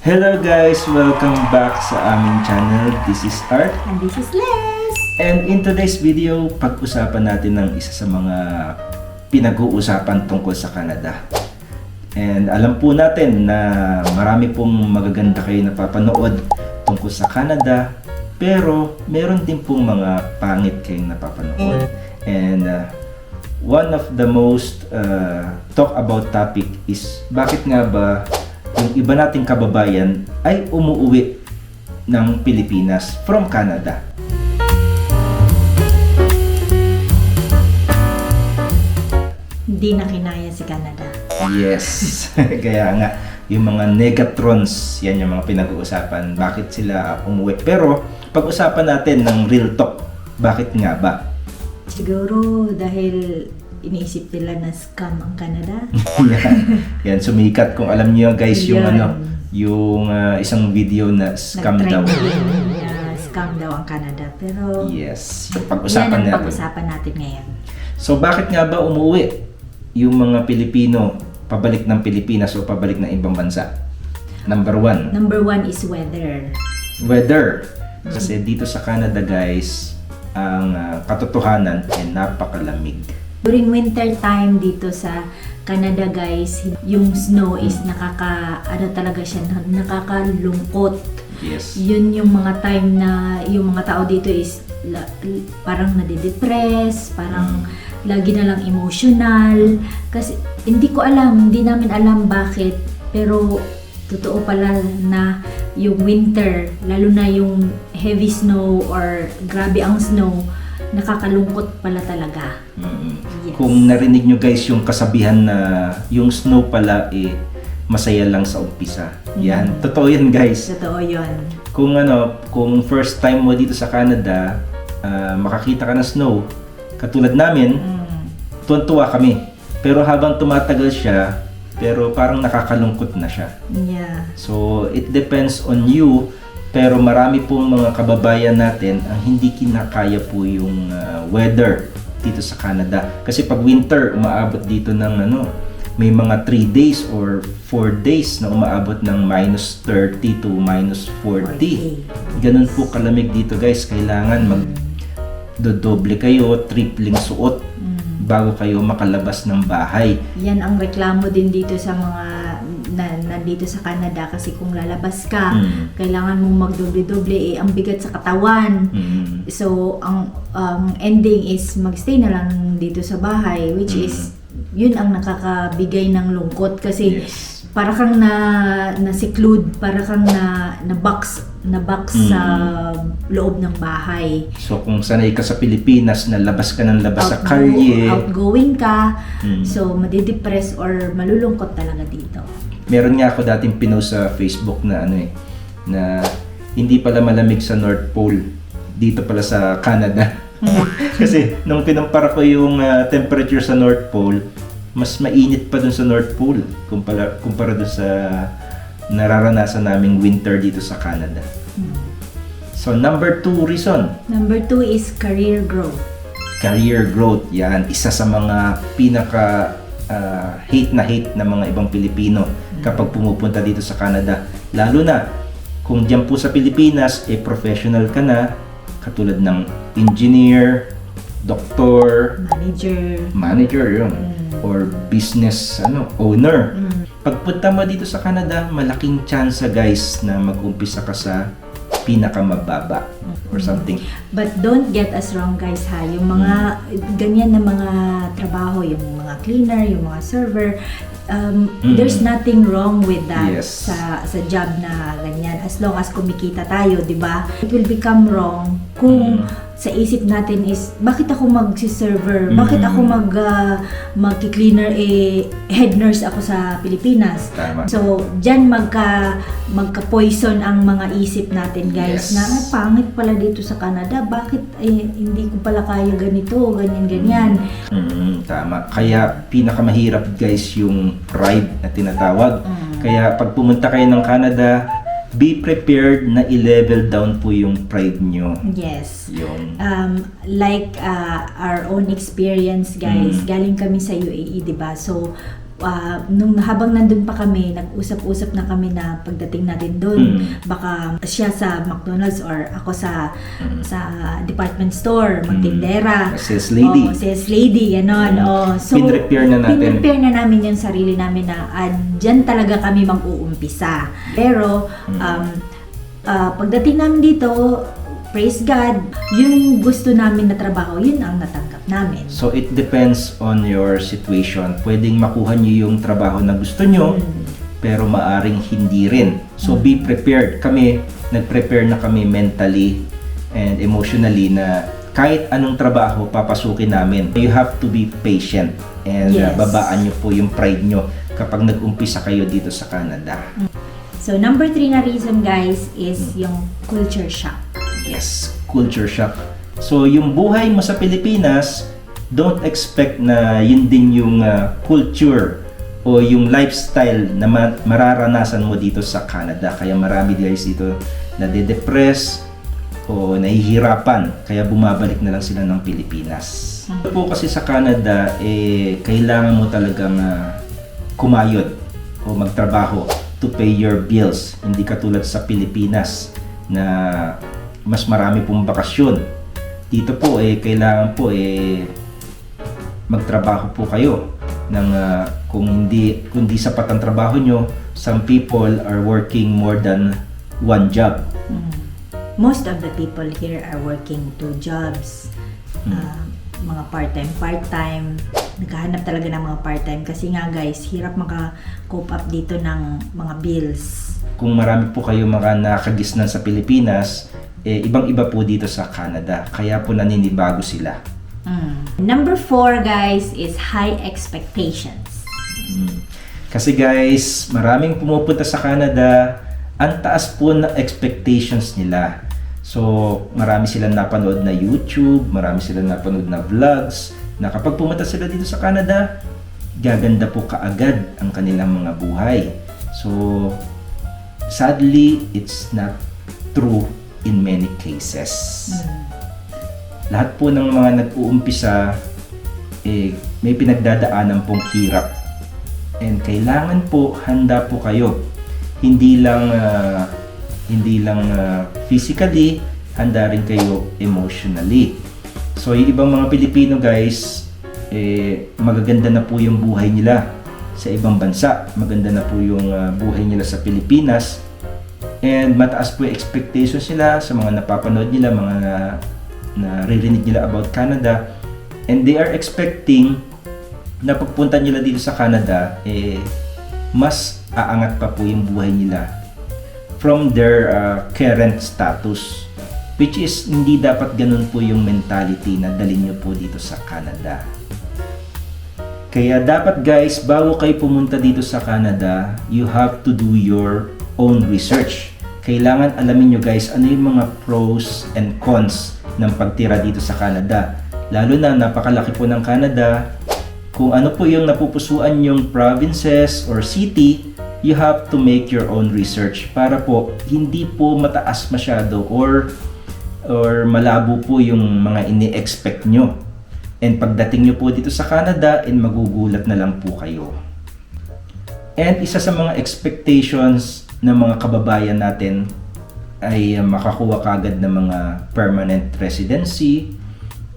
Hello guys! Welcome back sa aming channel. This is Art. And this is Les. And in today's video, pag-usapan natin ng isa sa mga pinag-uusapan tungkol sa Canada. And alam po natin na marami pong magaganda kayo napapanood tungkol sa Canada. Pero meron din pong mga pangit kayong napapanood. And one of the most talk about topic is bakit nga ba yung iba nating kababayan ay umuuwi ng Pilipinas from Canada. Hindi na kinaya si Canada. Yes. Kaya nga, yung mga negatrons, yan yung mga pinag-uusapan. Bakit sila umuwi? Pero, pag-usapan natin ng real talk. Bakit nga ba? Siguro dahil iniisip nila na scam ang Canada. Yan, sumikat. Kung alam niyo guys, yung Yun. yung isang video na scam daw. Nag-trending na scam daw ang Canada. Pero Yes, yung yan pag-usapan ang natin. pag-usapan natin ngayon. So bakit nga ba umuwi yung mga Pilipino pabalik ng Pilipinas o pabalik ng ibang bansa? Number one, Number one is weather. weather. Kasi dito sa Canada guys, ang katotohanan ay napakalamig. During winter time dito sa Canada guys, yung snow is talaga siya, nakakalungkot. Yes. Yun yung mga time na yung mga tao dito is parang nade-depress, parang lagi na lang emotional. Kasi hindi namin alam bakit, pero totoo pala na yung winter, lalo na yung heavy snow or grabe ang snow, nakakalungkot pala talaga. Yes. Kung narinig nyo guys yung kasabihan na yung snow pala masaya lang sa umpisa. Yan, totoo yan guys. Totoo yun. Kung first time mo dito sa Canada, makakita ka ng snow, katulad namin, tuwan-tuwa kami. Pero habang tumatagal siya, pero parang nakakalungkot na siya. Yeah. So, it depends on you. Pero marami pong mga kababayan natin ang hindi kinakaya po yung weather dito sa Canada. Kasi pag winter, umaabot dito ng may mga 3 days or 4 days na umaabot ng minus 30 to minus 40. Ganun po kalamig dito guys. Kailangan dodoble kayo, tripling suot bago kayo makalabas ng bahay. Yan ang reklamo din dito sa mga nandito sa Canada, kasi kung lalabas ka, kailangan mong magdoble-doble, ang bigat sa katawan. So, ang ending is magstay na lang dito sa bahay, which is yun ang nakakabigay ng lungkot kasi para kang na-seclude, para kang na-box sa loob ng bahay. So kung sanay ka sa Pilipinas na labas ka ng labas sa kalye, outgoing ka, so madidepress or malulungkot talaga dito. Meron nga ako dating pinost sa Facebook na na hindi pala malamig sa North Pole, dito pala sa Canada. Kasi nung kinumpara ko yung temperature sa North Pole, mas mainit pa dun sa North Pole kumpara dun sa nararanasan naming winter dito sa Canada. So number 2 reason. Number 2 is career growth. Career growth, yan. Isa sa mga pinaka hate na mga ibang Pilipino kapag pumupunta dito sa Canada. Lalo na kung diyan po sa Pilipinas, professional ka na, katulad ng engineer, doktor, manager yun, or business owner. Pagpunta mo dito sa Canada, malaking chance guys na mag-umpisa ka sa pinakamababa or something. But don't get us wrong guys ha, yung mga ganyan na mga trabaho, yung mga cleaner, yung mga server, there's nothing wrong with that. Yes. sa job na ganyan, as long as kumikita tayo, di ba? It will become wrong kung sa isip natin is bakit ako magsi-server, bakit ako magki-cleaner, head nurse ako sa Pilipinas. Tama. So diyan magka-poison ang mga isip natin guys. Yes. Na pangit pala dito sa Canada, bakit hindi ko pala kaya ganito, ganyan. Tama. Kaya pinakamahirap guys yung pride na tinatawag. Kaya pag pumunta kayo ng Canada, be prepared na i-level down po yung pride nyo. Yes. Yung Like our own experience guys, galing kami sa UAE, 'di ba? So habang nandun pa kami, nag-usap-usap na kami na pagdating natin doon, baka siya sa McDonald's or ako sa department store, magtindera. Sales lady. Sales lady, gano'n. So, Pinrepare na natin. Pinrepare na namin yung sarili namin na dyan talaga kami mag-uumpisa. Pero, pagdating namin dito, praise God, yung gusto namin na trabaho, yun ang natanggap namin. So it depends on your situation. Pwedeng makuha niyo yung trabaho na gusto niyo, pero maaring hindi rin. So be prepared. Kami, nag-prepare na kami mentally and emotionally na kahit anong trabaho papasukin namin. You have to be patient and babaan niyo po yung pride niyo kapag nag-umpisa kayo dito sa Canada. So number 3 na reason, guys, is yung culture shock. Yes, culture shock. So, yung buhay mo sa Pilipinas, don't expect na yun din yung culture o yung lifestyle na mararanasan mo dito sa Canada. Kaya marami guys dito na de-depress o nahihirapan. Kaya bumabalik na lang sila ng Pilipinas. Po kasi sa Canada, kailangan mo talagang kumayod o magtrabaho to pay your bills. Hindi katulad sa Pilipinas na mas marami pong bakasyon. Dito po kailangan po magtrabaho po kayo ng kundi sapat ang trabaho nyo. Some people are working more than one job. Most of the people here are working 2 jobs. Mga part-time. Naghahanap talaga ng mga part-time kasi nga guys, hirap maka-cope up dito ng mga bills. Kung marami po kayo mga nakagisnan sa Pilipinas, ibang-iba po dito sa Canada. Kaya po naninibago sila. Number 4, guys, is high expectations. Kasi guys, maraming pumupunta sa Canada, ang taas po na expectations nila. So, marami silang napanood na YouTube, marami silang napanood na vlogs, na kapag pumunta sila dito sa Canada, gaganda po kaagad ang kanilang mga buhay. So, sadly, it's not true in many cases. Lahat po ng mga nag-uumpisa may pinagdadaanan pong hirap. And kailangan po handa po kayo. Hindi lang physically, handa rin kayo emotionally. So yung ibang mga Pilipino guys, magaganda na po yung buhay nila sa ibang bansa. Maganda na po yung buhay nila sa Pilipinas. And mataas po yung expectations nila sa mga napapanood nila, mga naririnig nila about Canada. And they are expecting na pagpunta nila dito sa Canada, mas aangat pa po yung buhay nila from their current status. Which is, hindi dapat ganun po yung mentality na dalhin nyo po dito sa Canada. Kaya dapat guys, bago kayo pumunta dito sa Canada, you have to do your own research. Kailangan alamin nyo guys ano yung mga pros and cons ng pagtira dito sa Canada. Lalo na napakalaki po ng Canada. Kung ano po yung napupusuan yung provinces or city, you have to make your own research para po hindi po mataas masyado or malabo po yung mga ini-expect nyo. And pagdating nyo po dito sa Canada, magugulat na lang po kayo. And isa sa mga expectations ng mga kababayan natin ay makakuha kagad ng mga permanent residency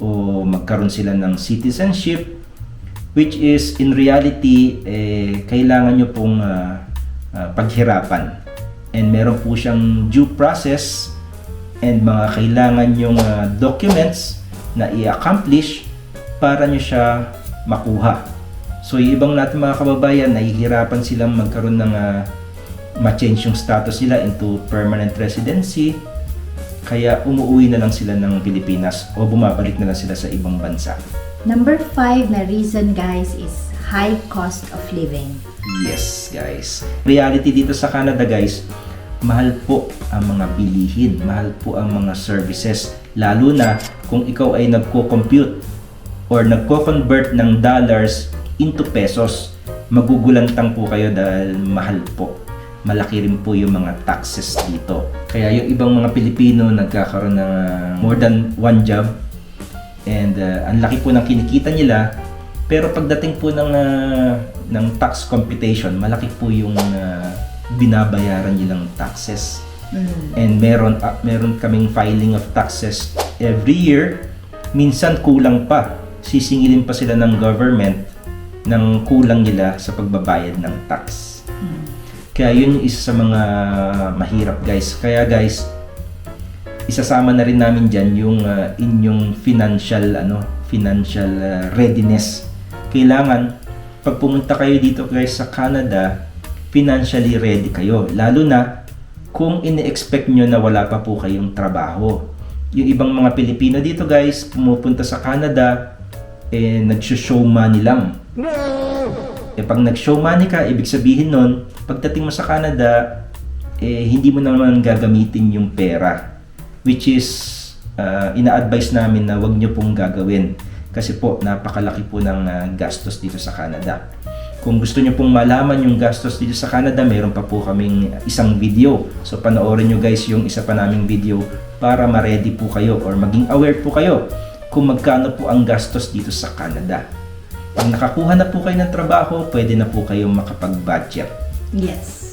o magkaroon sila ng citizenship, which is in reality kailangan nyo pong paghirapan. And meron po siyang due process and mga kailangan yung documents na i-accomplish para nyo siya makuha. So yung ibang natin mga kababayan, nahihirapan silang magkaroon ng ma-change yung status nila into permanent residency, kaya umuwi na lang sila ng Pilipinas o bumabalik na lang sila sa ibang bansa. Number 5 na reason guys is high cost of living. Yes guys, reality dito sa Canada guys, mahal po ang mga bilihin, mahal po ang mga services, lalo na kung ikaw ay nagko-compute or nagko-convert ng dollars into pesos, magugulantang po kayo dahil mahal po. Malaki rin po yung mga taxes dito. Kaya yung ibang mga Pilipino nagkakaroon ng more than one job and ang laki po ng kinikita nila, Pero pagdating po ng tax computation, malaki po yung binabayaran nilang taxes. And meron kaming filing of taxes every year. Minsan kulang pa. Sisingilin pa sila ng government ng kulang nila sa pagbabayad ng tax. Kaya yun yung isa sa mga mahirap, guys. Kaya guys, isasama na rin namin dyan yung inyong financial readiness. Kailangan pag pumunta kayo dito guys sa Canada, financially ready kayo. Lalo na kung ini-expect nyo na wala pa po kayong trabaho. Yung ibang mga Pilipino dito guys, pumupunta sa Canada, nag-show money lang. Pag nag-show money ka, ibig sabihin nun, pagdating mo sa Canada, hindi mo naman gagamitin yung pera. Which is, ina-advise namin na wag nyo pong gagawin. Kasi po, napakalaki po ng gastos dito sa Canada. Kung gusto nyo pong malaman yung gastos dito sa Canada, meron pa po kaming isang video. So panoorin nyo guys yung isa pa naming video para ma-ready po kayo or maging aware po kayo kung magkano po ang gastos dito sa Canada. Pag nakakuha na po kayo ng trabaho, pwede na po kayong makapag-budget. Yes.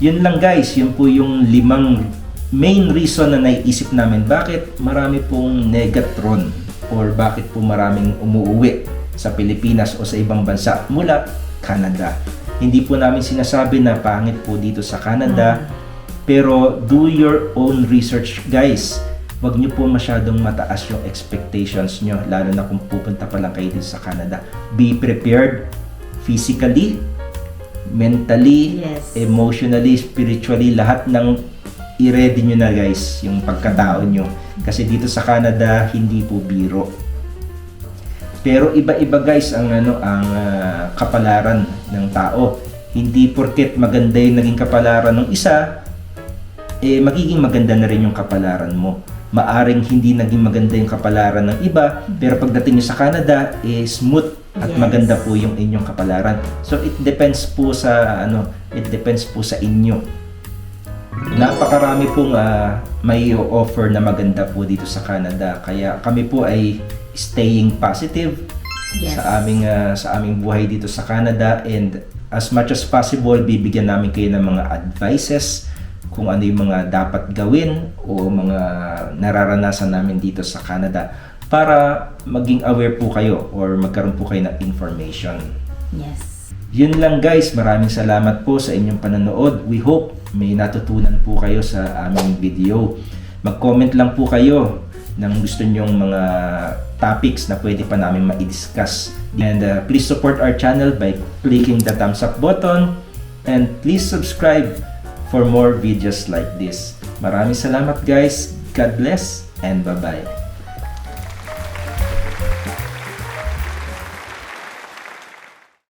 Yun lang guys, yun po yung 5 main reason na naiisip namin bakit marami pong negatron or bakit po maraming umuuwi sa Pilipinas o sa ibang bansa mula Canada. Hindi po namin sinasabi na pangit po dito sa Canada, pero do your own research guys. Huwag nyo po masyadong mataas yung expectations nyo, lalo na kung pupunta pa lang kayo dito sa Canada. Be prepared physically, mentally, Yes. emotionally, spiritually, lahat ng i-ready nyo na guys, yung pagkatao nyo. Kasi dito sa Canada, hindi po biro. Pero iba-iba guys ang kapalaran ng tao. Hindi porket maganda yung naging kapalaran ng isa, magiging maganda na rin yung kapalaran mo. Maaring hindi naging maganda yung kapalaran ng iba, pero pagdating nyo sa Canada, smooth at Yes. maganda po yung inyong kapalaran. So it depends po sa inyo. Napakarami pong may offer na maganda po dito sa Canada. Kaya kami po ay staying positive Yes. sa aming buhay dito sa Canada, and as much as possible bibigyan namin kayo ng mga advices kung ano yung mga dapat gawin o mga nararanasan namin dito sa Canada para maging aware po kayo or magkaroon po kayo ng information. Yes. Yun lang guys, maraming salamat po sa inyong panonood. We hope may natutunan po kayo sa aming video. Mag-comment lang po kayo ng gusto nyong mga topics na pwede pa namin ma-discuss. And please support our channel by clicking the thumbs up button, and please subscribe for more videos like this. Maraming salamat guys. God bless and bye-bye.